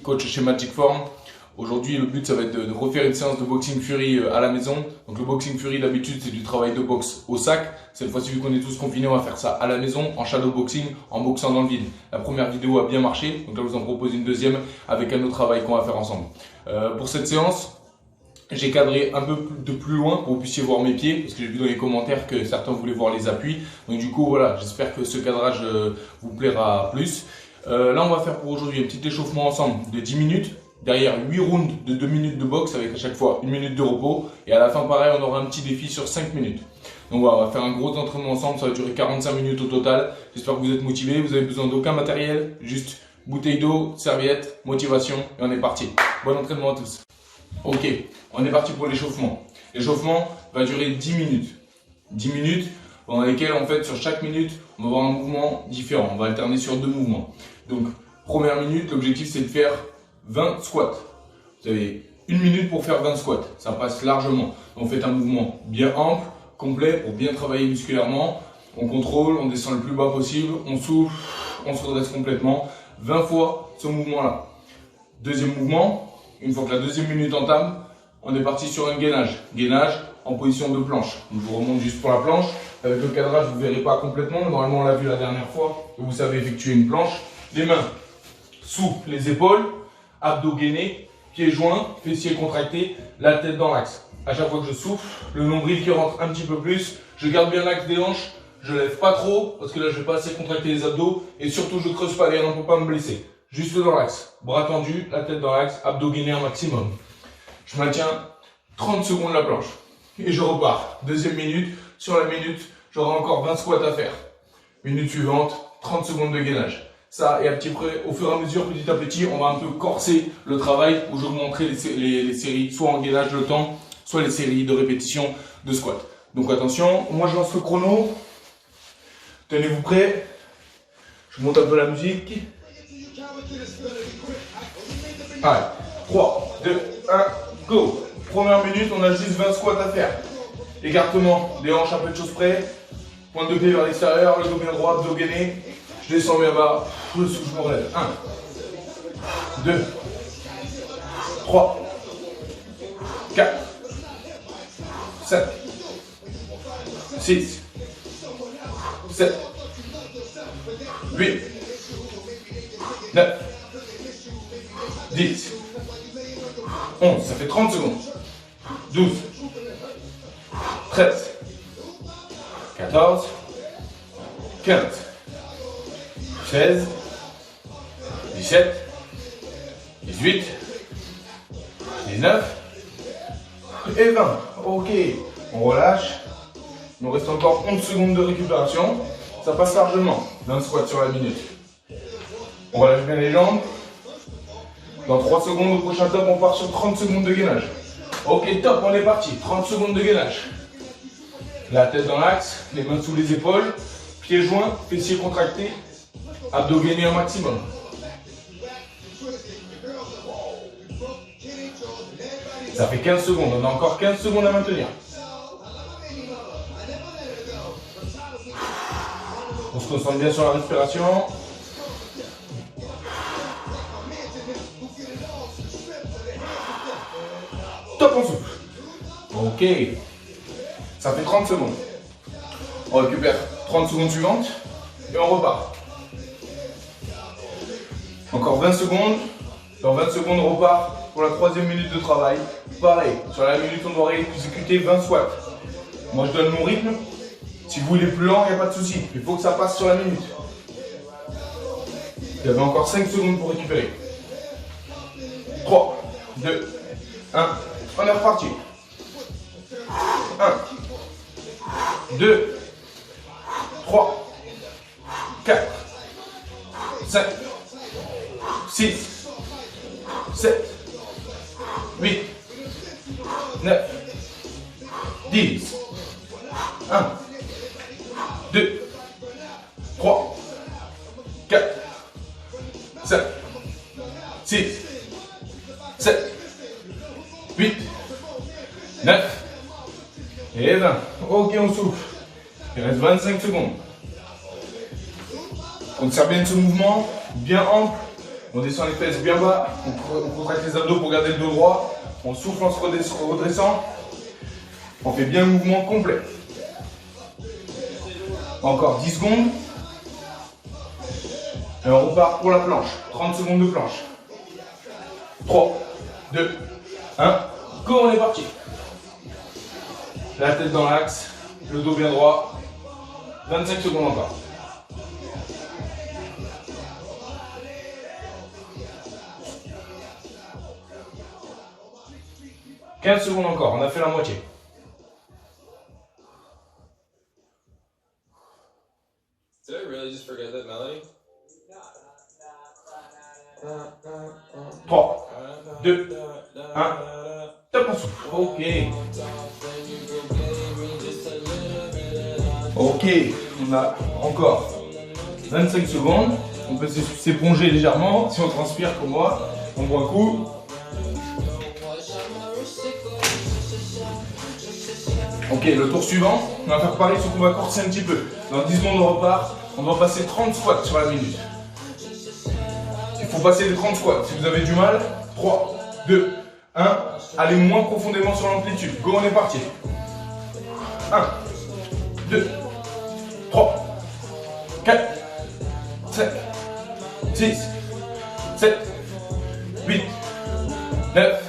coach chez Magic Form. Aujourd'hui, le but, ça va être de refaire une séance de Boxing Fury à la maison. Donc le Boxing Fury, d'habitude, c'est du travail de boxe au sac. Cette fois-ci, vu qu'on est tous confinés, on va faire ça à la maison, en shadow boxing, en boxant dans le vide. La première vidéo a bien marché, donc là, je vous en propose une deuxième avec un autre travail qu'on va faire ensemble. Pour cette séance, j'ai cadré un peu de plus loin pour que vous puissiez voir mes pieds, parce que j'ai vu dans les commentaires que certains voulaient voir les appuis. Donc du coup, voilà, j'espère que ce cadrage vous plaira plus. Là, on va faire pour aujourd'hui un petit échauffement ensemble de 10 minutes. Derrière 8 rounds de 2 minutes de boxe avec à chaque fois 1 minute de repos. Et à la fin, pareil, on aura un petit défi sur 5 minutes. Donc voilà, on va faire un gros entraînement ensemble. Ça va durer 45 minutes au total. J'espère que vous êtes motivés. Vous avez besoin d'aucun matériel. Juste bouteille d'eau, serviette, motivation. Et on est parti. Bon entraînement à tous. Ok, on est parti pour l'échauffement. L'échauffement va durer 10 minutes. 10 minutes pendant lesquelles, en fait, sur chaque minute, on va avoir un mouvement différent. On va alterner sur 2 mouvements. Donc, première minute, l'objectif, c'est de faire 20 squats. Vous avez 1 minute pour faire 20 squats. Ça passe largement. Donc, faites un mouvement bien ample, complet, pour bien travailler musculairement. On contrôle, on descend le plus bas possible, on souffle, on se redresse complètement. 20 fois ce mouvement-là. Deuxième mouvement, une fois que la deuxième minute entame, on est parti sur un gainage. Gainage en position de planche. Donc, je vous remonte juste pour la planche. Avec le cadrage, vous ne verrez pas complètement. Normalement, on l'a vu la dernière fois. Vous savez effectuer une planche. Les mains sous les épaules. Abdos gainés, pieds joints, fessiers contractés, la tête dans l'axe. À chaque fois que je souffle, le nombril qui rentre un petit peu plus, je garde bien l'axe des hanches, je lève pas trop parce que là je vais pas assez contracter les abdos et surtout je creuse pas l'air pour pas me blesser. Juste dans l'axe, bras tendus, la tête dans l'axe, abdos gainés un maximum. Je maintiens 30 secondes la planche et je repars. Deuxième minute, sur la minute, j'aurai encore 20 squats à faire. Minute suivante, 30 secondes de gainage. Ça, et à petit près, au fur et à mesure, petit à petit, on va un peu corser le travail où je vous montrer les séries, soit en gainage le temps, soit les séries de répétitions de squat. Donc attention, moi je lance le chrono. Tenez-vous prêts. Je monte un peu la musique. Allez, 3, 2, 1, go. Première minute, on a juste 20 squats à faire. Écartement des hanches, un peu de choses près. Pointe de pied vers l'extérieur, le dos bien droit, abdos gainés. Je descends bien bas, je souffle, je me relève. 1, 2, 3, 4, 5, 6, 7, 8, 9, 10, 11, ça fait 30 secondes. 12, 13, 14, 15, 16, 17, 18, 19 et 20. Ok, on relâche. Il nous reste encore 11 secondes de récupération. Ça passe largement d'un squat sur la minute. On relâche bien les jambes. Dans 3 secondes, au prochain top, on part sur 30 secondes de gainage. Ok, top, on est parti. 30 secondes de gainage. La tête dans l'axe, les mains sous les épaules, pieds joints, fessiers contractés. Abdos gainés un maximum. Ça fait 15 secondes. On a encore 15 secondes à maintenir. On se concentre bien sur la respiration. Top, on souffle. Ok. Ça fait 30 secondes. On récupère 30 secondes suivantes et on repart. Encore 20 secondes. Dans 20 secondes, on repart pour la troisième minute de travail. Pareil, sur la minute, on doit exécuter 20 squats. Moi, je donne mon rythme. Si vous, il est plus lent, il n'y a pas de souci. Il faut que ça passe sur la minute. Il y avait encore 5 secondes pour récupérer. 3, 2, 1. On est reparti. 1, 2, 3, 4, 5, 6, 7, 8, 9, 10, 1, 2, 3, 4, 5, 6, 7, 8, 9 et 20. Ok, on souffle. Il reste 25 secondes. On observe bien ce mouvement, bien ample, On descend les fesses bien bas, on contracte les abdos pour garder le dos droit. On souffle en se redressant. On fait bien le mouvement complet. Encore 10 secondes. Et on repart pour la planche. 30 secondes de planche. 3, 2, 1. Go, on est parti. La tête dans l'axe, le dos bien droit. 25 secondes encore. « 15 secondes encore, on a fait la moitié. » Did I really just forget that melody? 3, 2, 1. Top, on souffle. Ok. Ok, on a encore 25 secondes. On peut s'éponger légèrement si on transpire comme moi. On boit un coup. Ok, le tour suivant, on va faire pareil, sauf qu'on va corser un petit peu. Dans 10 secondes, on repart. On doit passer 30 squats sur la minute. Il faut passer les 30 squats. Si vous avez du mal, 3, 2, 1. Allez moins profondément sur l'amplitude. Go, on est parti. 1, 2, 3, 4, 5, 6, 7, 8, 9,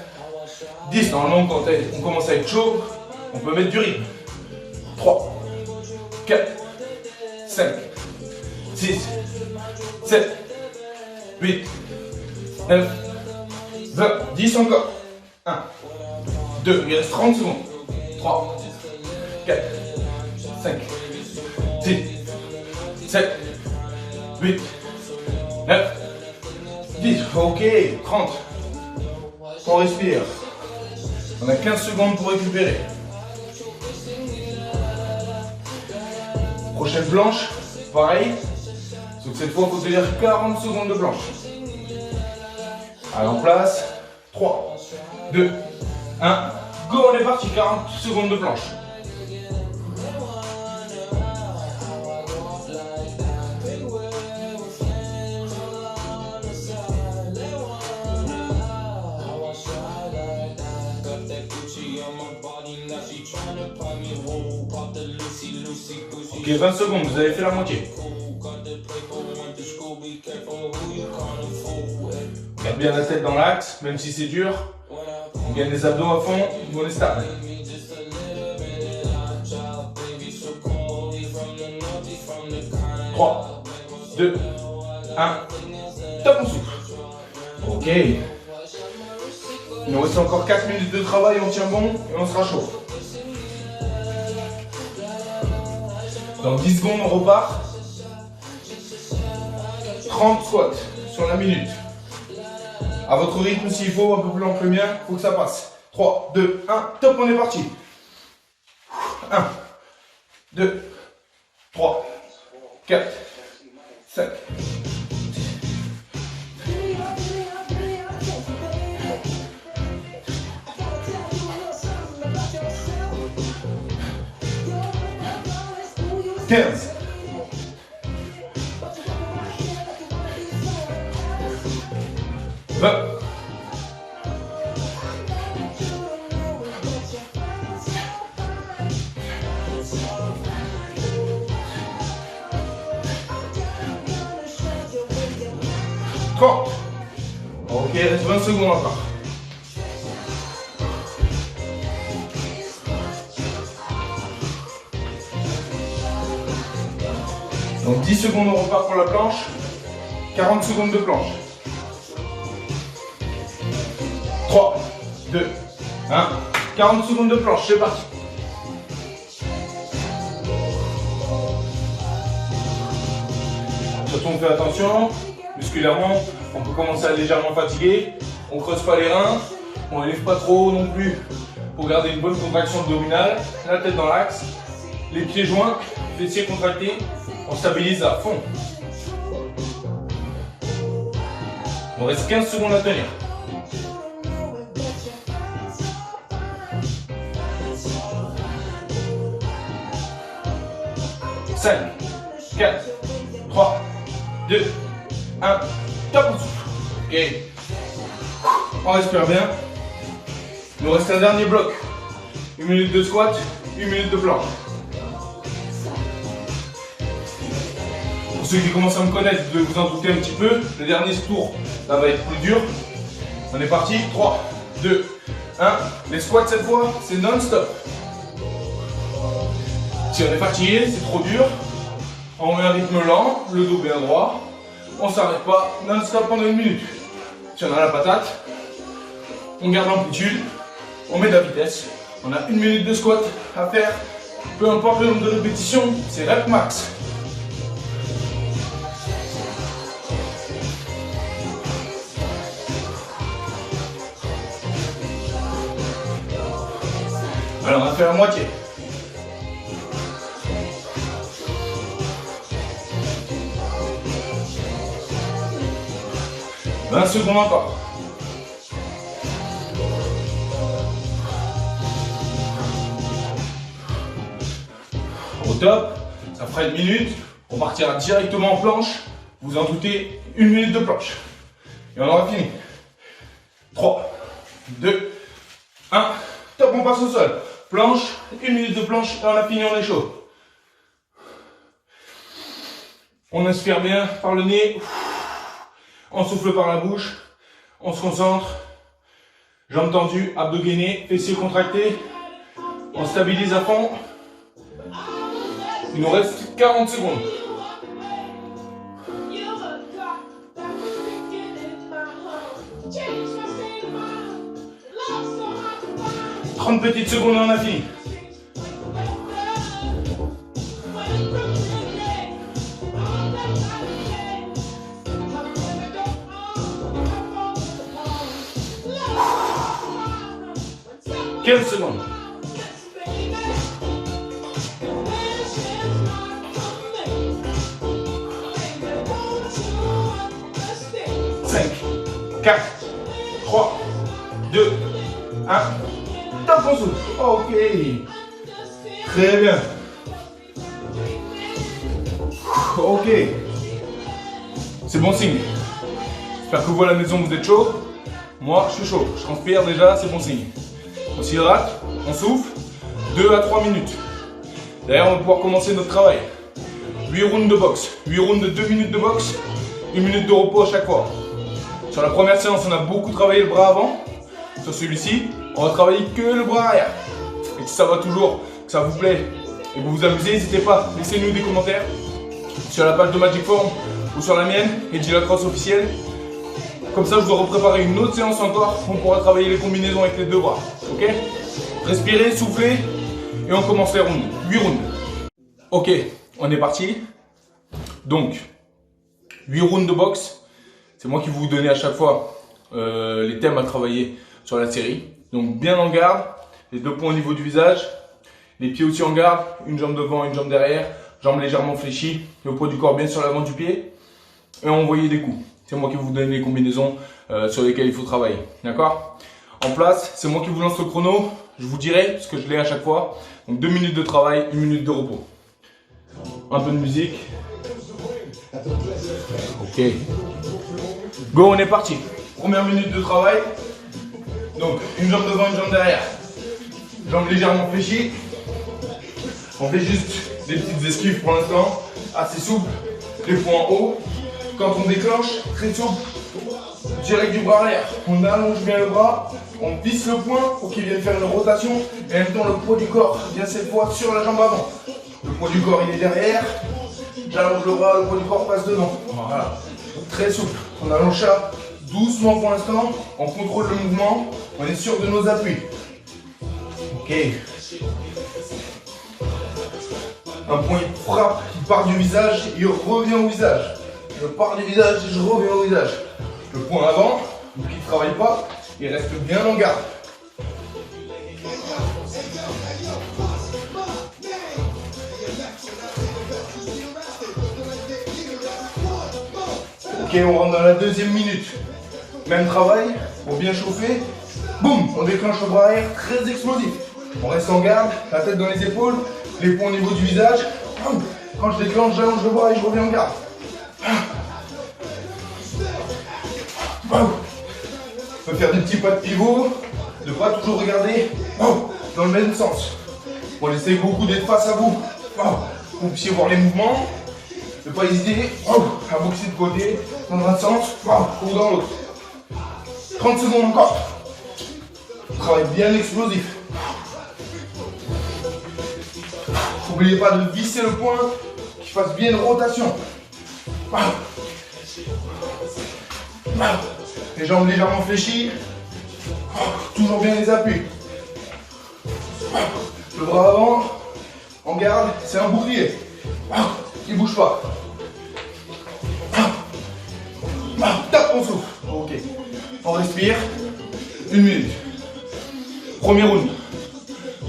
10. Normalement, quand on commence à être chaud, on peut mettre du rythme. 3, 4, 5, 6, 7, 8, 9, 20, 10 encore. 1, 2, il reste 30 secondes. 3, 4, 5, 6, 7, 8, 9, 10. Ok, 30. On respire. On a 15 secondes pour récupérer. Prochaine planche, pareil. Sauf que cette fois, il faut tenir 40 secondes de planche. Allez, en place. 3, 2, 1. Go, on est parti. 40 secondes de planche. Ok, 20 secondes, vous avez fait la moitié. Garde bien la tête dans l'axe, même si c'est dur. On gagne les abdos à fond, on est stable. 3, 2, 1. Top, on souffle. Ok. Il nous reste encore 4 minutes de travail, on tient bon et on sera chaud. Dans 10 secondes, on repart. 30 squats sur la minute. À votre rythme, s'il faut, un peu plus lent que le mien, il faut que ça passe. 3, 2, 1, top, on est parti. 1, 2, 3, 4, 5. 15. 20. 30. Ok, il reste 20 secondes encore. Donc 10 secondes, on repart pour la planche. 40 secondes de planche. 3, 2, 1. 40 secondes de planche, c'est parti. Surtout, on fait attention. Musculairement, on peut commencer à légèrement fatiguer. On ne creuse pas les reins. On ne lève pas trop haut non plus pour garder une bonne contraction abdominale. La tête dans l'axe. Les pieds joints, fessiers contractés. On stabilise à fond. Il reste 15 secondes à tenir. 5, 4, 3, 2, 1. Top, on souffle. Ok. On respire bien. Il nous reste un dernier bloc. 1 minute de squat, 1 minute de planche. Pour ceux qui commencent à me connaître, vous devez vous en douter un petit peu. Le dernier tour, ça va être plus dur. On est parti. 3, 2, 1. Les squats cette fois, c'est non-stop. Si on est fatigué, c'est trop dur. On met un rythme lent, le dos bien droit. On ne s'arrête pas, non-stop pendant 1 minute. Si on a la patate, on garde l'amplitude, on met de la vitesse. On a 1 minute de squat à faire. Peu importe le nombre de répétitions, c'est rep max. Alors on va faire la moitié. « 20 secondes encore. » Au top, ça fera 1 minute. On partira directement en planche. Vous en doutez, 1 minute de planche. Et on aura fini. 3, 2, 1. Top, on passe au sol. Planche, 1 minute de planche et on a fini, on est chaud. On inspire bien par le nez. On souffle par la bouche. On se concentre. Jambes tendues, abdos gainés, fessiers contractés. On stabilise à fond. Il nous reste 40 secondes. « 30 petites secondes et on a fini. » « 15 secondes. » 5, 4, 3, 2, 1. Top, on souffle. Ok. Très bien. Ok. C'est bon signe. J'espère que vous à la maison vous êtes chaud. Moi, je suis chaud. Je transpire déjà, c'est bon signe. On s'hydrate, on souffle. 2 à 3 minutes. D'ailleurs, on va pouvoir commencer notre travail. 8 rounds de boxe. 8 rounds de 2 minutes de boxe. 1 minute de repos à chaque fois. Sur la première séance, on a beaucoup travaillé le bras avant. Sur celui-ci, on va travailler que le bras arrière. Et si ça va toujours, que ça vous plaît et que vous vous amusez, n'hésitez pas, laissez-nous des commentaires sur la page de Magic Form ou sur la mienne, Edgy Lacrosse officielle. Comme ça, je vous repréparer une autre séance encore. On pourra travailler les combinaisons avec les deux bras. Ok? Respirez, soufflez et on commence les rounds. 8 rounds. Ok, on est parti. Donc, 8 rounds de boxe. C'est moi qui vais vous donner à chaque fois les thèmes à travailler sur la série. Donc bien en garde, les 2 points au niveau du visage, les pieds aussi en garde, une jambe devant, une jambe derrière, jambes légèrement fléchies, le poids du corps bien sur l'avant du pied. Et envoyer des coups. C'est moi qui vais vous donner les combinaisons sur lesquelles il faut travailler. D'accord? En place, c'est moi qui vous lance le chrono. Je vous dirai, parce que je l'ai à chaque fois. Donc 2 minutes de travail, 1 minute de repos. Un peu de musique. Ok. Go, on est parti. Première minute de travail. Donc, une jambe devant, une jambe derrière. Jambes légèrement fléchies. On fait juste des petites esquives pour l'instant. Assez souple. Les points en haut. Quand on déclenche, très souple. Direct du bras arrière. On allonge bien le bras. On visse le poing pour qu'il vienne faire une rotation. Et en même temps, le poids du corps vient cette fois sur la jambe avant. Le poids du corps, il est derrière. J'allonge le bras, le poids du corps passe devant. Voilà. Très souple. On allonge ça doucement pour l'instant. On contrôle le mouvement. On est sûr de nos appuis. Ok. Un point il frappe, il part du visage, il revient au visage. Je pars du visage et je reviens au visage. Le point avant, donc il ne travaille pas, il reste bien en garde. Ok, on rentre dans la 2e minute. Même travail, pour bien chauffer. Boum, on déclenche le bras arrière, très explosif. On reste en garde, la tête dans les épaules, les poings au niveau du visage. Quand je déclenche, j'allonge le bras et je reviens en garde. On peut faire des petits pas de pivot, ne pas toujours regarder dans le même sens. Bon, j'essaie beaucoup d'être face à vous, pour que vous puissiez voir les mouvements. Ne pas hésiter à boxer de côté, dans un sens ou dans l'autre. 30 secondes encore. Travail bien explosif. N'oubliez pas de visser le point, qu'il fasse bien une rotation. Les jambes légèrement fléchies. Toujours bien les appuis. Le bras avant, en garde, c'est un bouclier. Il ne bouge pas. Tape, on souffle. Ok. On respire. 1 minute. Premier round.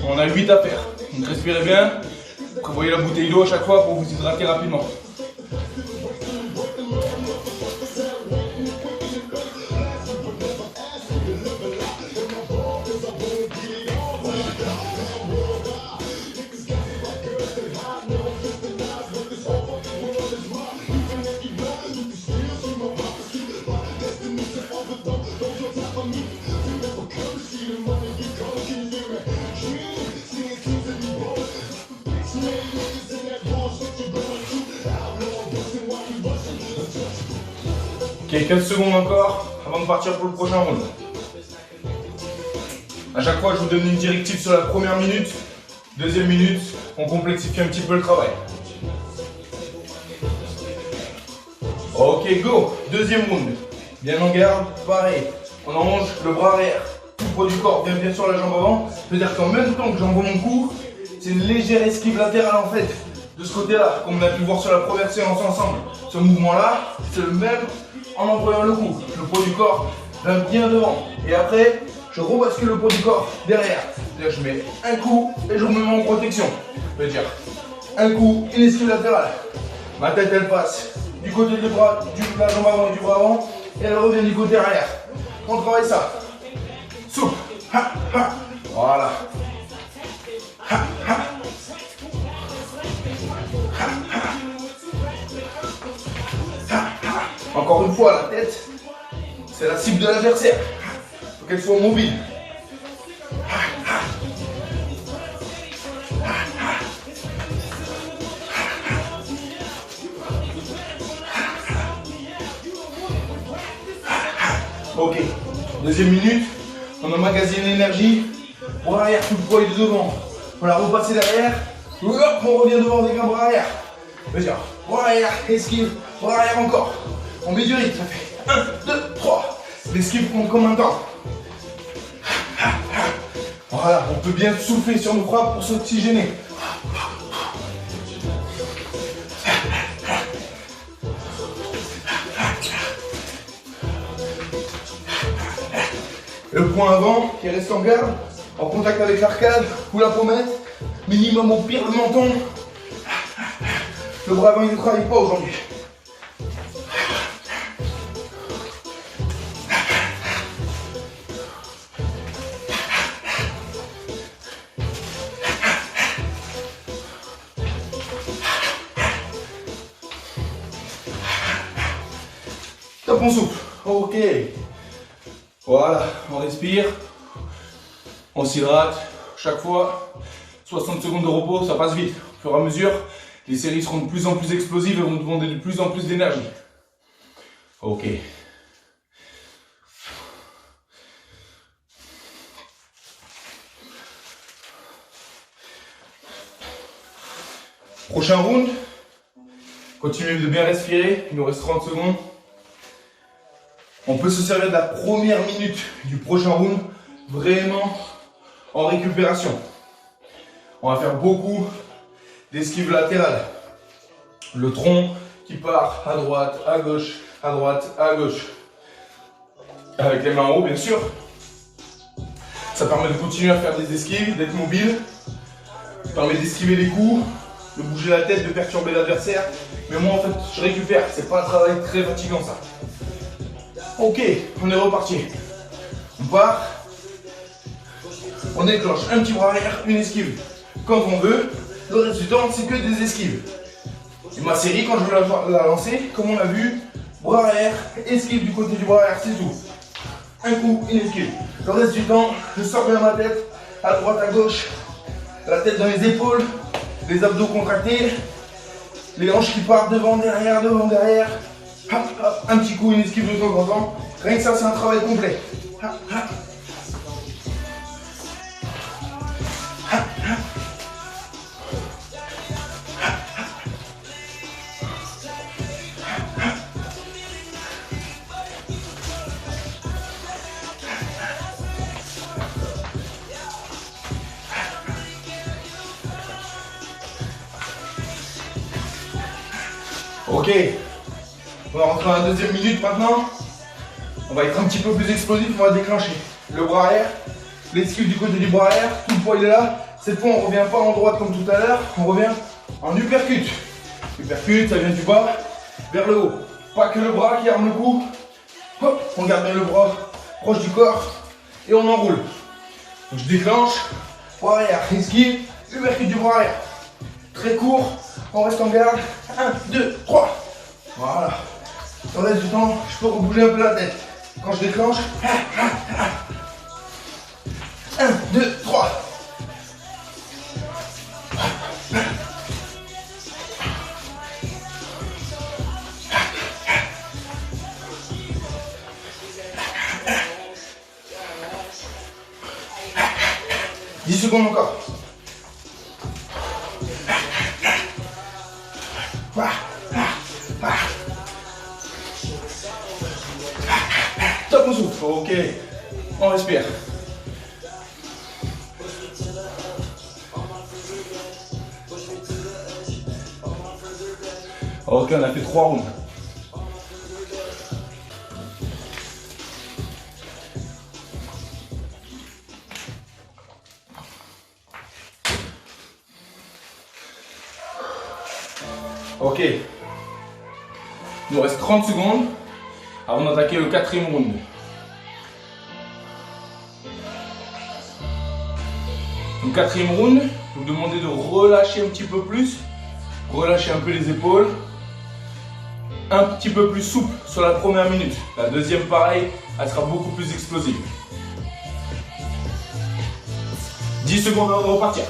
On a 8 à faire. Donc respirez bien. Prévoyez la bouteille d'eau à chaque fois pour vous hydrater rapidement. Ok, 15 secondes encore avant de partir pour le prochain round. A chaque fois, je vous donne une directive sur la première minute. Deuxième minute, on complexifie un petit peu le travail. Ok, go. Deuxième round. Bien en garde, pareil. On allonge le bras arrière. Tout le poids du corps vient bien sur la jambe avant. C'est-à-dire qu'en même temps que j'envoie mon coup, c'est une légère esquive latérale en fait. De ce côté-là, comme on a pu voir sur la première séance ensemble. Ce mouvement-là, c'est le même en envoyant le coup. Le poids du corps va bien devant. Et après, je rebascule le poids du corps derrière. C'est-à-dire que je mets un coup et je me mets en protection. C'est-à-dire un coup, une esquive latérale. Ma tête, elle passe du côté des bras, de la jambe avant et du bras avant. Et elle revient du côté arrière. On travaille ça. Souple. Voilà. Encore une fois, la tête, c'est la cible de l'adversaire. Il faut qu'elle soit mobile. Ok, deuxième minute, on emmagasine l'énergie. Bras arrière, tout le poids est devant. On la repasser derrière. On revient devant avec un bras arrière. Vas-y, bras arrière, esquive, bras arrière encore. On met du rythme, ça fait 1, 2, 3. L'esquive prend comme un temps. Voilà, on peut bien souffler sur nos frappes pour s'oxygéner. Le point avant qui reste en garde, en contact avec l'arcade ou la pommette, minimum au pire le menton. Le bras avant il ne travaille pas aujourd'hui. Top, on souffle. Ok. Voilà, on respire. On s'hydrate. Chaque fois, 60 secondes de repos, ça passe vite. Au fur et à mesure, les séries seront de plus en plus explosives et vont demander de plus en plus d'énergie. Ok. Prochain round. Continuez de bien respirer, il nous reste 30 secondes. On peut se servir de la première minute du prochain round vraiment en récupération. On va faire beaucoup d'esquives latérales. Le tronc qui part à droite, à gauche, à droite, à gauche. Avec les mains en haut, bien sûr. Ça permet de continuer à faire des esquives, d'être mobile. Ça permet d'esquiver les coups, de bouger la tête, de perturber l'adversaire. Mais moi, en fait, je récupère. C'est pas un travail très fatigant, ça. Ok, on est reparti. On part. On déclenche un petit bras arrière, une esquive. Quand on veut, le reste du temps, c'est que des esquives. Et ma série, quand je vais la lancer, comme on l'a vu, bras arrière, esquive du côté du bras arrière, c'est tout. Un coup, une esquive. Le reste du temps, je sors bien ma tête, à droite, à gauche, la tête dans les épaules, les abdos contractés, les hanches qui partent devant, derrière, hop, hop, un petit coup, une esquive de temps en temps. Rien que ça, c'est un travail complet. Hop, hop. Hop, hop. Ok, on va rentrer dans la deuxième minute maintenant. On va être un petit peu plus explosif, on va déclencher le bras arrière, l'esquive du côté du bras arrière, tout le poids il est là. Cette fois on ne revient pas en droite comme tout à l'heure, on revient en uppercut. Uppercut, ça vient du bas vers le haut. Pas que le bras qui arme le cou. Hop, on garde bien le bras proche du corps et on enroule. Donc je déclenche, bras arrière, esquive, uppercut du bras arrière. Très court, on reste en garde. 1, 2, 3. Voilà. Dans le reste du temps, je peux rebouger un peu la tête. Quand je déclenche, 1, 2, 3. Dix secondes encore. Top au souffle, ok. On respire. Ok, on a fait 3 rounds. Ok. Il nous reste 30 secondes avant d'attaquer le 4e round. Donc 4e round, je vous demandez de relâcher un petit peu plus, relâcher un peu les épaules, un petit peu plus souple sur la première minute. La deuxième pareil, elle sera beaucoup plus explosive. 10 secondes avant de repartir.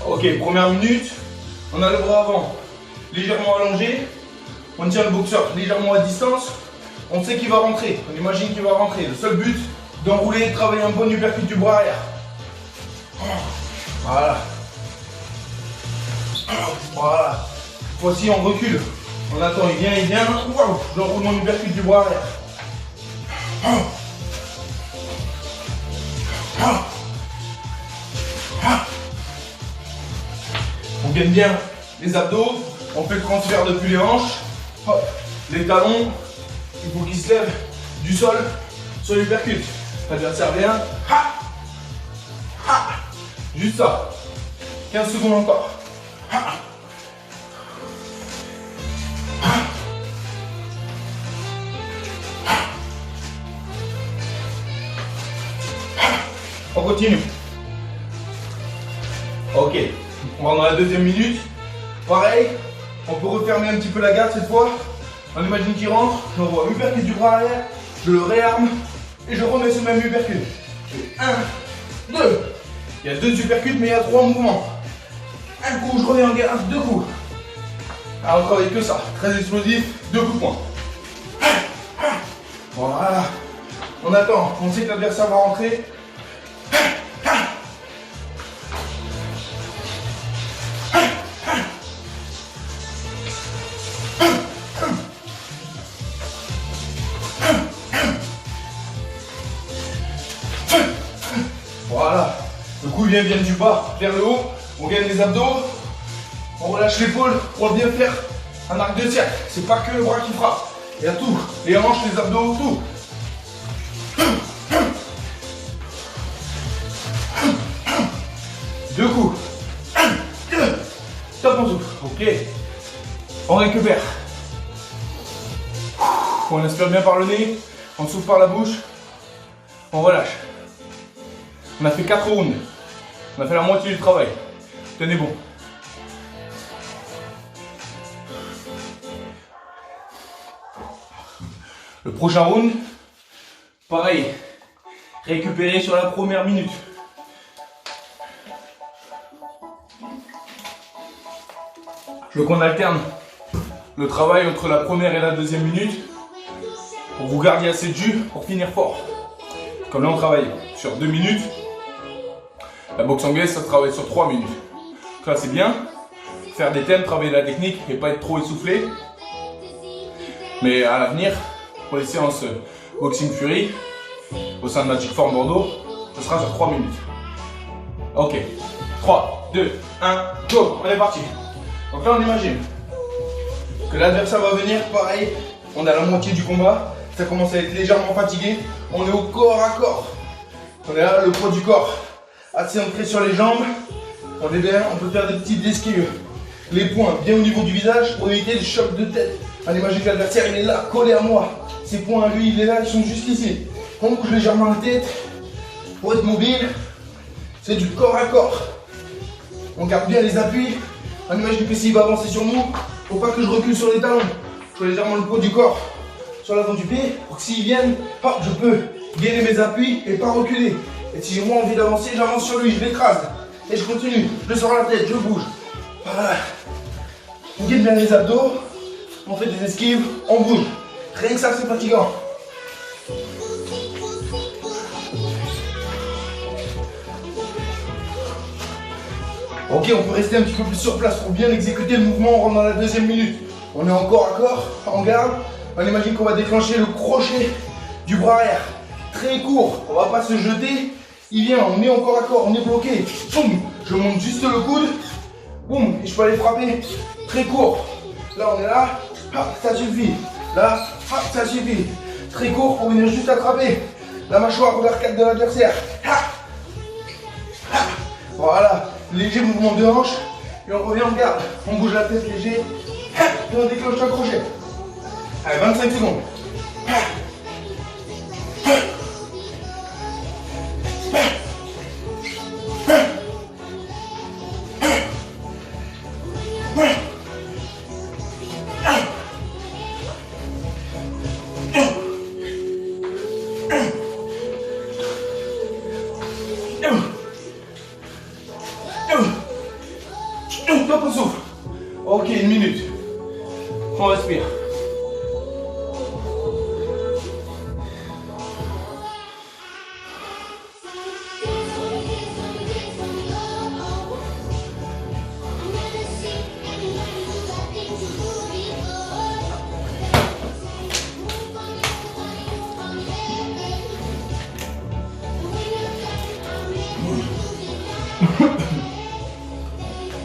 Ok, première minute, on a le bras avant légèrement allongé, on tient le boxeur légèrement à distance, on sait qu'il va rentrer, on imagine qu'il va rentrer. Le seul but, d'enrouler, de travailler un bon uppercut du bras arrière. Voilà. Voilà. Cette fois-ci, on recule. On attend, il vient. Waouh, j'enroule mon uppercut du bras arrière. On gagne bien les abdos, on fait le transfert depuis les hanches, hop, les talons, il faut qu'ils se lèvent du sol sur l'uppercut. L'adversaire vient, ha, ha, juste ça, 15 secondes encore. Ha, ha, ha. On continue. Ok. On va dans la deuxième minute. Pareil, on peut refermer un petit peu la garde cette fois. On imagine qu'il rentre, j'envoie uppercut du bras arrière, je le réarme et je remets ce même uppercut. 1, 2. Il y a 2 uppercuts mais il y a 3 mouvements. Un coup, je reviens en garde, 2 coups. Alors on travaille que ça, très explosif, 2 coups de poing. Voilà. On attend, on sait que l'adversaire va rentrer. Voilà, le coup vient du bas vers le haut, on gagne les abdos, on relâche l'épaule pour bien faire un arc de cercle. C'est pas que le bras qui frappe, il y a tout, les hanches, les abdos, tout. Deux coups, 1, 2, top en souffle, ok, on récupère. On inspire bien par le nez, on souffle par la bouche, on relâche. On a fait 4 rounds, on a fait la moitié du travail. Tenez bon. Le prochain round, pareil, récupérer sur la première minute. Je veux qu'on alterne le travail entre la première et la deuxième minute pour vous garder assez de jus pour finir fort. Comme là on travaille sur 2 minutes, la boxe anglaise ça travaille sur 3 minutes. Donc là c'est bien, faire des thèmes, travailler la technique et pas être trop essoufflé. Mais à l'avenir, pour les séances Boxing Fury, au sein de Magic Form Bordeaux, ce sera sur 3 minutes. Ok, 3, 2, 1, go, on est parti. Donc là on imagine que l'adversaire va venir, pareil, on a la moitié du combat, ça commence à être légèrement fatigué, on est au corps à corps. On est là, le poids du corps assez ancré sur les jambes, on est bien, on peut faire des petites esquives. Les poings bien au niveau du visage pour éviter le choc de tête. On imagine que l'adversaire il est là, collé à moi. Ses poings, lui, il est là, ils sont juste ici. On bouge légèrement la tête pour être mobile. C'est du corps à corps. On garde bien les appuis. On imagine que s'il va avancer sur nous, faut pas que je recule sur les talons. Je fais légèrement le poids du corps sur l'avant du pied pour que s'ils viennent, hop, je peux gainer mes appuis et pas reculer. Et si j'ai moins envie d'avancer, j'avance sur lui, je l'écrase. Et je continue, je sors la tête, je bouge. Voilà. On gagne bien les abdos, on fait des esquives, on bouge. Rien que ça, c'est fatigant. Ok, on peut rester un petit peu plus sur place pour bien exécuter le mouvement. On rentre dans la deuxième minute. On est en corps à corps, en garde. On imagine qu'on va déclencher le crochet du bras arrière. Très court, on va pas se jeter. Il vient, on est en corps à corps, on est bloqué. Boum, je monte juste le coude. Boum, et je peux aller frapper. Très court. Là, on est là. Ah, ça suffit. Là, ah, ça suffit. Très court pour venir juste attraper la mâchoire ou l'arcade de l'adversaire. Ah. Ah. Voilà. Léger mouvement de hanche. Et on revient en garde. On bouge la tête léger. Ah. Et on déclenche un crochet. Allez, 25 secondes. Ah. Ah. Top au souffle. Ok, 1 minute. On respire.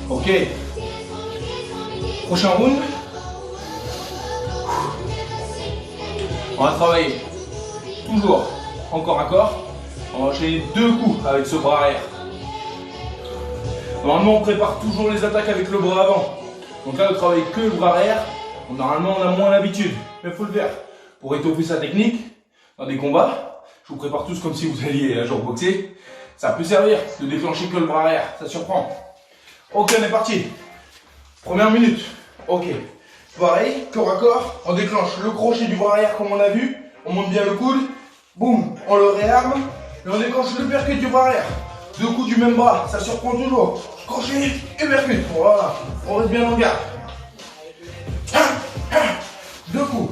Ok. Prochain round. On va travailler toujours en corps à corps. On va enchaîner 2 coups avec ce bras arrière. Normalement, on prépare toujours les attaques avec le bras avant. Donc là, on travaille que le bras arrière. Donc, normalement, on a moins l'habitude. Mais il faut le faire pour étoffer sa technique dans des combats. Je vous prépare tous comme si vous alliez un jour boxer. Ça peut servir de déclencher que le bras arrière. Ça surprend. Ok, on est parti. Première minute. Ok. Pareil, corps à corps. On déclenche le crochet du bras arrière comme on a vu. On monte bien le coude. Boum, on le réarme. Et on déclenche le percute du bras arrière. 2 coups du même bras. Ça surprend toujours. Crochet et percute. Voilà. On reste bien en garde. 2 coups.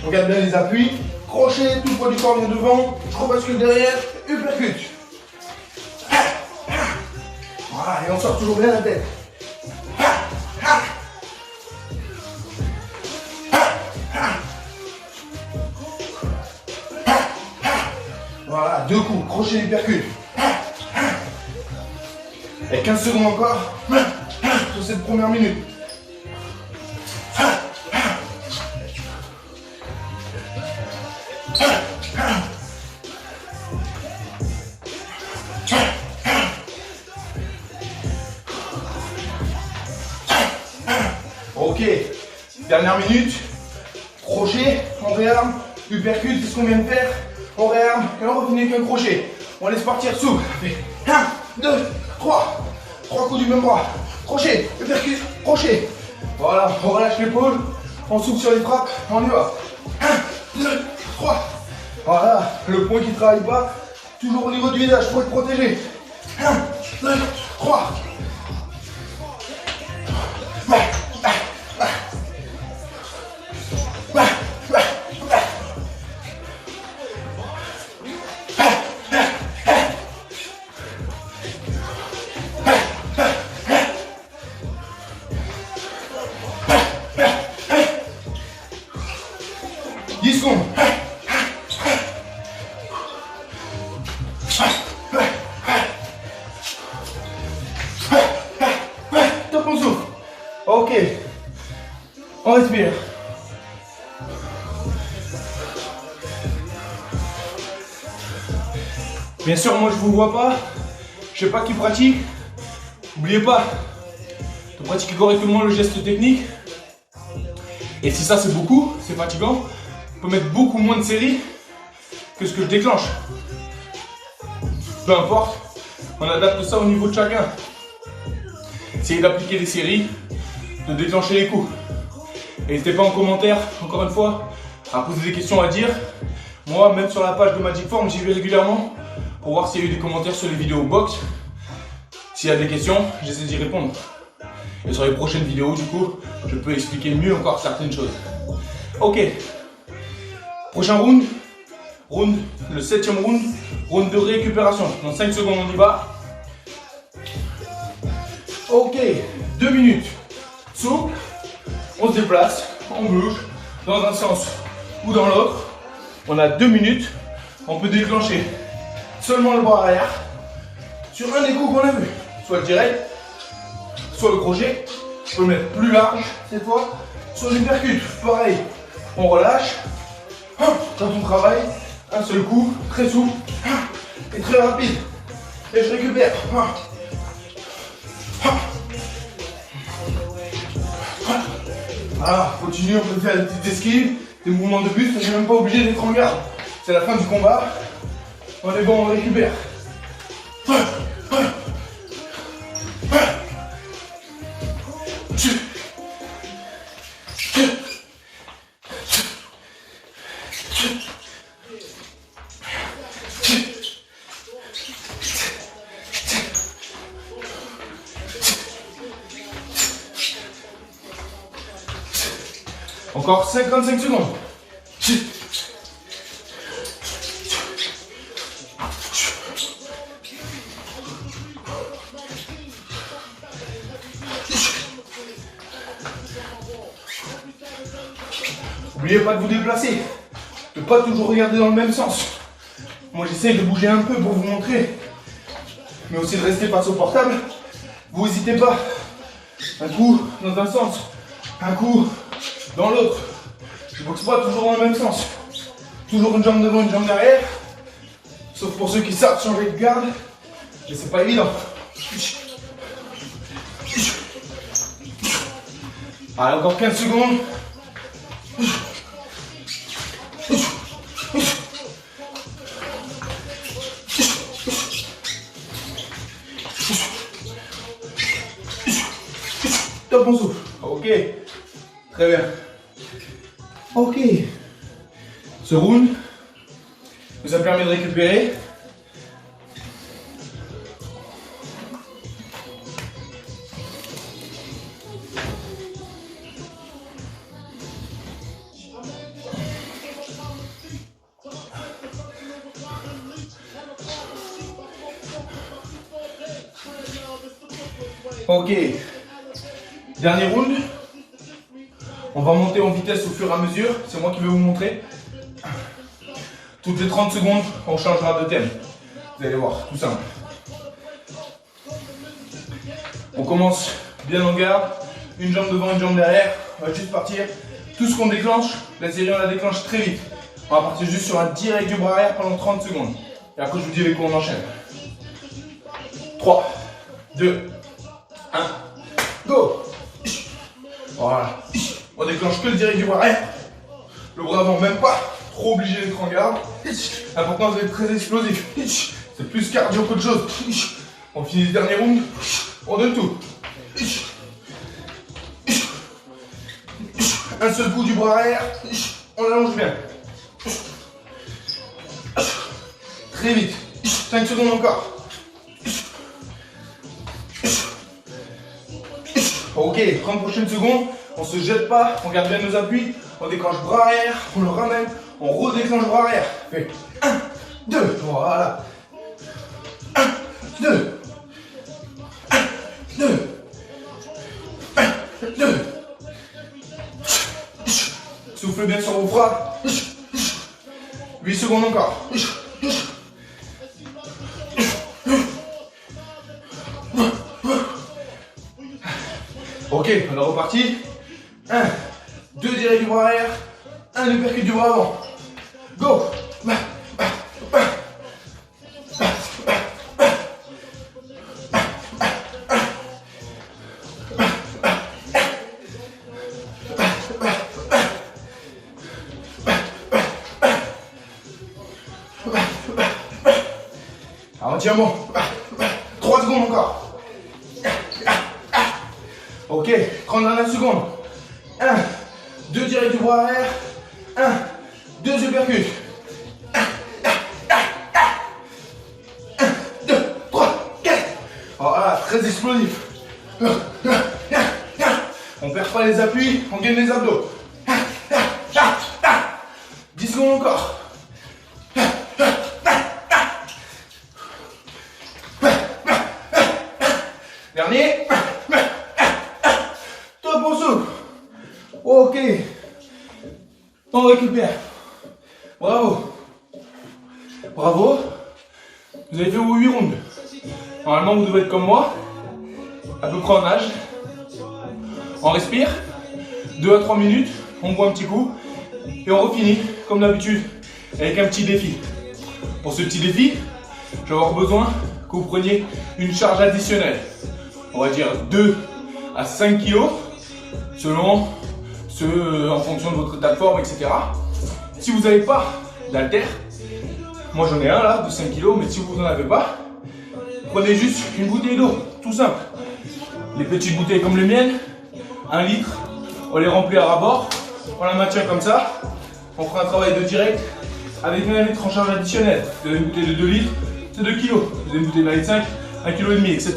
On garde bien les appuis. Crochet, tout le poids du corps vient devant. Je rebascule derrière. Et percute. Voilà, et on sort toujours bien la tête. Voilà, 2 coups, crochet et percute. Et 15 secondes encore sur cette première minute. Ok, dernière minute, crochet, on réarme, uppercut, c'est ce qu'on vient de faire, on réarme et on refinit avec un crochet. On laisse partir souple. 1, 2, 3, 3 coups du même bras. Crochet, uppercut, crochet. Voilà, on relâche l'épaule, on souffle sur les frappes, on y va. 1, 2, 3. Voilà, le point qui ne travaille pas, toujours au niveau du visage pour être protégé. 1, 2, 3. Top, on souffle. Ok. On respire. Bien sûr, moi je vous vois pas. Je sais pas qui pratique. N'oubliez pas de pratiquer correctement le geste technique. Et si ça c'est beaucoup, c'est fatigant, on peut mettre beaucoup moins de séries que ce que je déclenche. Peu importe, on adapte ça au niveau de chacun. Essayez d'appliquer les séries, de déclencher les coups. Et n'hésitez pas en commentaire, encore une fois, à poser des questions, à dire. Moi, même sur la page de Magic Form, j'y vais régulièrement pour voir s'il y a eu des commentaires sur les vidéos box. S'il y a des questions, j'essaie d'y répondre. Et sur les prochaines vidéos, du coup, je peux expliquer mieux encore certaines choses. Ok. Prochain round. Le 7e round. Round de récupération. Dans 5 secondes, on y va. Ok. 2 minutes. Souple. On se déplace. On bouge. Dans un sens ou dans l'autre. On a 2 minutes. On peut déclencher seulement le bras arrière sur un des coups qu'on a vu. Soit le direct, soit le crochet. Je peux le mettre plus large cette fois. Sur l'uppercut, pareil. On relâche. Quand on travaille, un seul coup, très souple et très rapide. Et je récupère. Voilà, continue, on peut faire des petites esquives, des mouvements de buste, on n'est même pas obligé d'être en garde. C'est la fin du combat. On est bon, on récupère. Encore 55 secondes. N'oubliez pas de vous déplacer, de ne pas toujours regarder dans le même sens. Moi j'essaye de bouger un peu pour vous montrer, mais aussi de rester face au portable. Vous n'hésitez pas. Un coup dans un sens, un coup dans l'autre. Je boxe pas toujours dans le même sens. Toujours une jambe devant, une jambe derrière. Sauf pour ceux qui savent changer de garde. Mais c'est pas évident. Allez, encore 15 secondes. Top, on souffle. Ok. Très bien. Ok. Ce round nous a permis de récupérer. Ok. Dernier round. On va monter en vitesse au fur et à mesure. C'est moi qui vais vous montrer. Toutes les 30 secondes, on changera de thème. Vous allez voir, tout simple. On commence bien en garde. Une jambe devant, une jambe derrière. On va juste partir. Tout ce qu'on déclenche, la série on la déclenche très vite. On va partir juste sur un direct du bras arrière pendant 30 secondes. Et après je vous dis avec quoi on enchaîne. 3, 2, 1, go. Voilà. On déclenche que le direct du bras arrière. Le bras avant même pas. Trop obligé d'être en garde. L'important c'est d'être très explosif. C'est plus cardio qu'autre chose. On finit le dernier round. On donne tout. Un seul coup du bras arrière. On allonge bien. Très vite. 5 secondes encore. Ok, 30 prochaines secondes. On se jette pas. On garde bien nos appuis. On déclenche bras arrière. On le ramène. On redéclenche bras arrière. Fait 1, 2. Voilà. 1, 2. 1, 2. 1, 2. Soufflez bien sur vos frappes. 8 secondes encore. Ok, on est reparti. 1, 2 direct du bras arrière. 1 uppercut du bras avant. Go. Alors, tiens bon. 3 secondes encore. Ok, 30 dernières secondes. 1, 2 direct du bras arrière. 1, 2 uppercuts. 1, 2, 3, 4. Voilà, très explosif. On perd pas les appuis, on gagne les abdos. 10 secondes encore. Dernier. Top au souffle. Ok. On récupère. Bravo. Bravo. Vous avez fait vos 8 rounds. Normalement, vous devez être comme moi. À peu près en âge. On respire. 2 à 3 minutes. On boit un petit coup. Et on refinit, comme d'habitude, avec un petit défi. Pour ce petit défi, je vais avoir besoin que vous preniez une charge additionnelle. On va dire 2 à 5 kg, selon en fonction de votre état de forme, etc. Si vous n'avez pas d'haltère, moi j'en ai un là de 5 kg, mais si vous n'en avez pas, prenez juste une bouteille d'eau, tout simple. Les petites bouteilles comme les miennes, 1 litre, on les remplit à ras-bord, on la maintient comme ça, on fera un travail de direct avec 1 litre en charge additionnelle. Vous avez une bouteille de 2 litres, c'est 2 kg. Vous avez une bouteille de 1,5 litre, 1,5 kg, etc.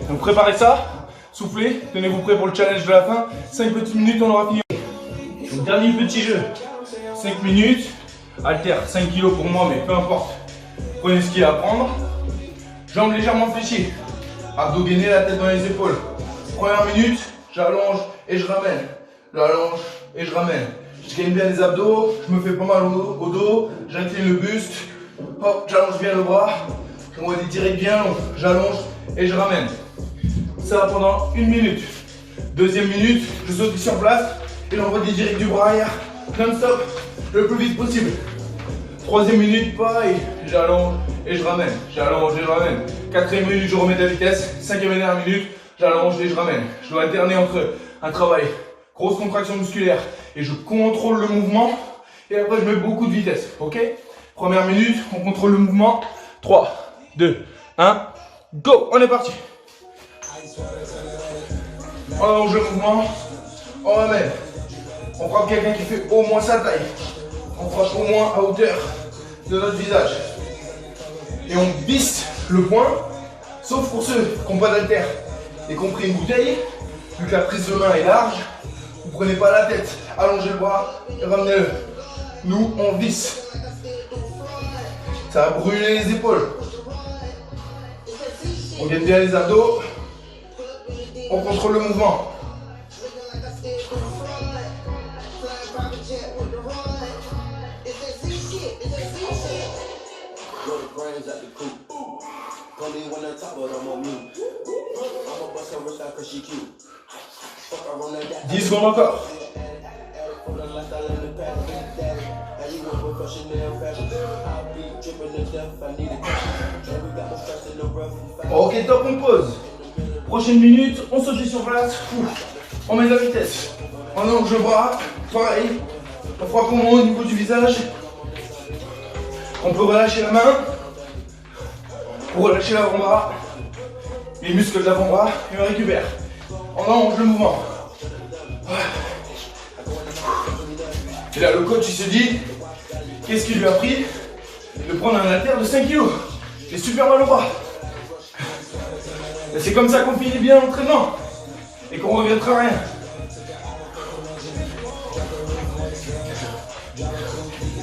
Donc préparez ça, soufflez, tenez-vous prêts pour le challenge de la fin. 5 petites minutes, on aura fini. Donc, dernier petit jeu, 5 minutes, haltère 5 kg pour moi, mais peu importe. Prenez ce qu'il y a à prendre. Jambes légèrement fléchies, abdos gainés, la tête dans les épaules. Première minute, j'allonge et je ramène. J'allonge et je ramène. Je gagne bien les abdos, je me fais pas mal au dos, j'incline le buste. Hop, j'allonge bien le bras. J'envoie des directs bien longs, j'allonge et je ramène. Ça va pendant 1 minute. Deuxième minute, je saute sur place et j'envoie des directs du bras arrière, non-stop, le plus vite possible. Troisième minute, pareil, j'allonge et je ramène. J'allonge et je ramène. Quatrième minute, je remets de la vitesse. Cinquième et dernière minute, j'allonge et je ramène. Je dois alterner entre un travail, grosse contraction musculaire et je contrôle le mouvement. Et après, je mets beaucoup de vitesse. Ok? Première minute, on contrôle le mouvement. 3, 2, 1, go! On est parti. On allonge le mouvement. On ramène. On frappe quelqu'un qui fait au moins sa taille. On frappe au moins à hauteur de notre visage. Et on visse le poing, sauf pour ceux qui n'ont pas d'haltère et qui ont pris une bouteille, vu que la prise de main est large, vous ne prenez pas la tête, allongez le bras et ramenez-le. Nous, on visse. Ça va brûler les épaules. On gagne bien les abdos. On contrôle le mouvement. « 10 secondes encore. » Ok, top, on pose. Prochaine minute, on saute sur place. On met de la vitesse. On allonge le bras, pareil. On frappe au moins au niveau du visage. On peut relâcher la main. Pour relâcher l'avant-bras. les muscles de l'avant-bras et on récupère. On allonge le mouvement. Et là, le coach, il se dit, qu'est-ce qu'il lui a pris de prendre un haltère de 5 kg. J'ai super mal au bras. Et c'est comme ça qu'on finit bien l'entraînement et qu'on ne regrettera rien.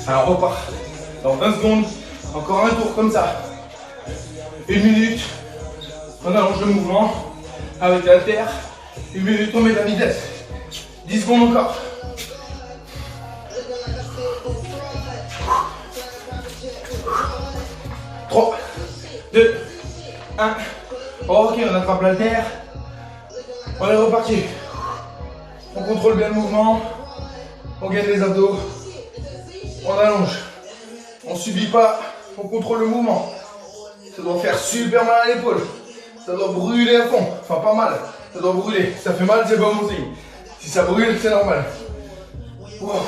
Alors on repart. Dans 20 secondes, encore un tour comme ça. 1 minute, on allonge le mouvement avec l'haltère. 1 minute, on met la vitesse. 10 secondes encore. 3, 2, 1. Ok, on attrape l'haltère. On est reparti. On contrôle bien le mouvement. On gagne les abdos. On allonge. On subit pas. On contrôle le mouvement. Ça doit faire super mal à l'épaule. Ça doit brûler à fond. Enfin, pas mal. Ça doit brûler. Ça fait mal, c'est pas bon signe. Si ça brûle, c'est normal. Wow.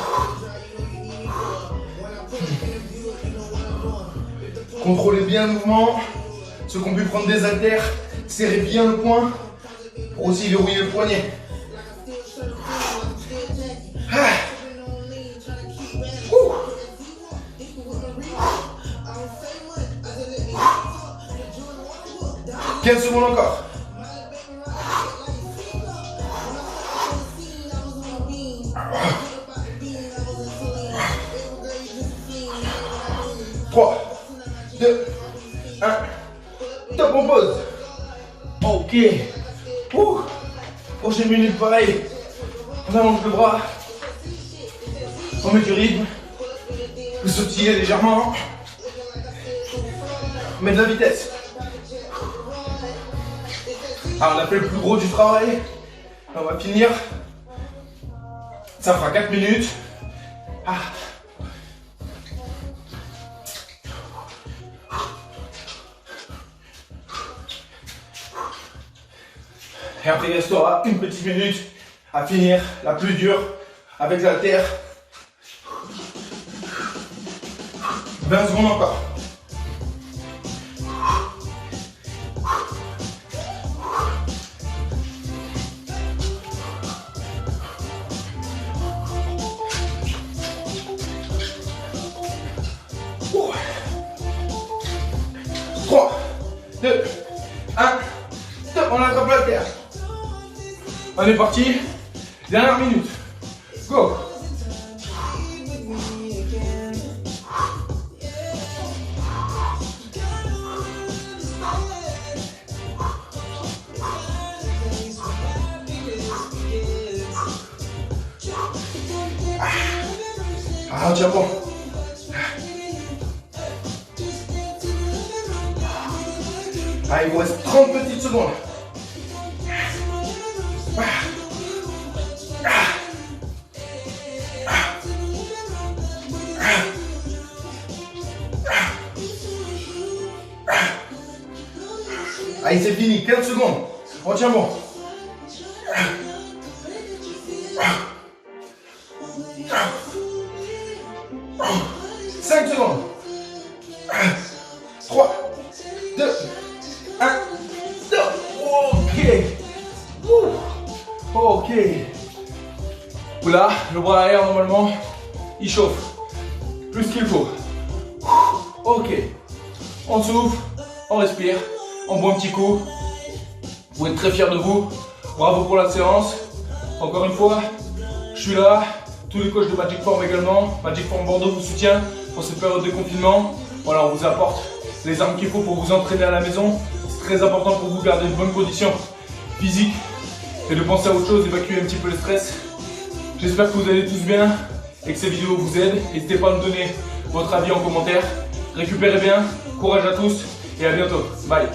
Contrôlez bien le mouvement. Ceux qui ont pu prendre des haltères, serrez bien le poing pour aussi verrouiller le poignet. Ah. 15 secondes encore. 3, 2, 1. Top, on pose. Ok. Prochaine minute, pareil. On allonge le bras. On met du rythme. On peut sautiller légèrement. On met de la vitesse. Ah, on a fait le plus gros du travail. On va finir. Ça fera 4 minutes. Ah. Et après, il restera une petite minute à finir la plus dure avec l'haltère. 20 secondes encore. Oh. 3, 2, 1. Stop, on attrape l'haltère. On est parti. Dernière minute. Go. Ah, tiens bon. Ah, il vous reste 30 petites secondes. Allez, c'est fini, 15 secondes. On tient bon. 5 secondes. 3, 2, 1, stop. Ok. Ok. Oula, le bras arrière normalement, il chauffe. Plus qu'il faut. Ok. On souffle, on respire. On boit un petit coup. Vous êtes très fiers de vous. Bravo pour la séance. Encore une fois, je suis là. Tous les coachs de Magic Form également. Magic Form Bordeaux vous soutient pour cette période de confinement. Voilà, on vous apporte les armes qu'il faut pour vous entraîner à la maison. C'est très important pour vous garder une bonne condition physique et de penser à autre chose, évacuer un petit peu le stress. J'espère que vous allez tous bien et que ces vidéos vous aident. N'hésitez pas à me donner votre avis en commentaire. Récupérez bien. Courage à tous et à bientôt. Bye.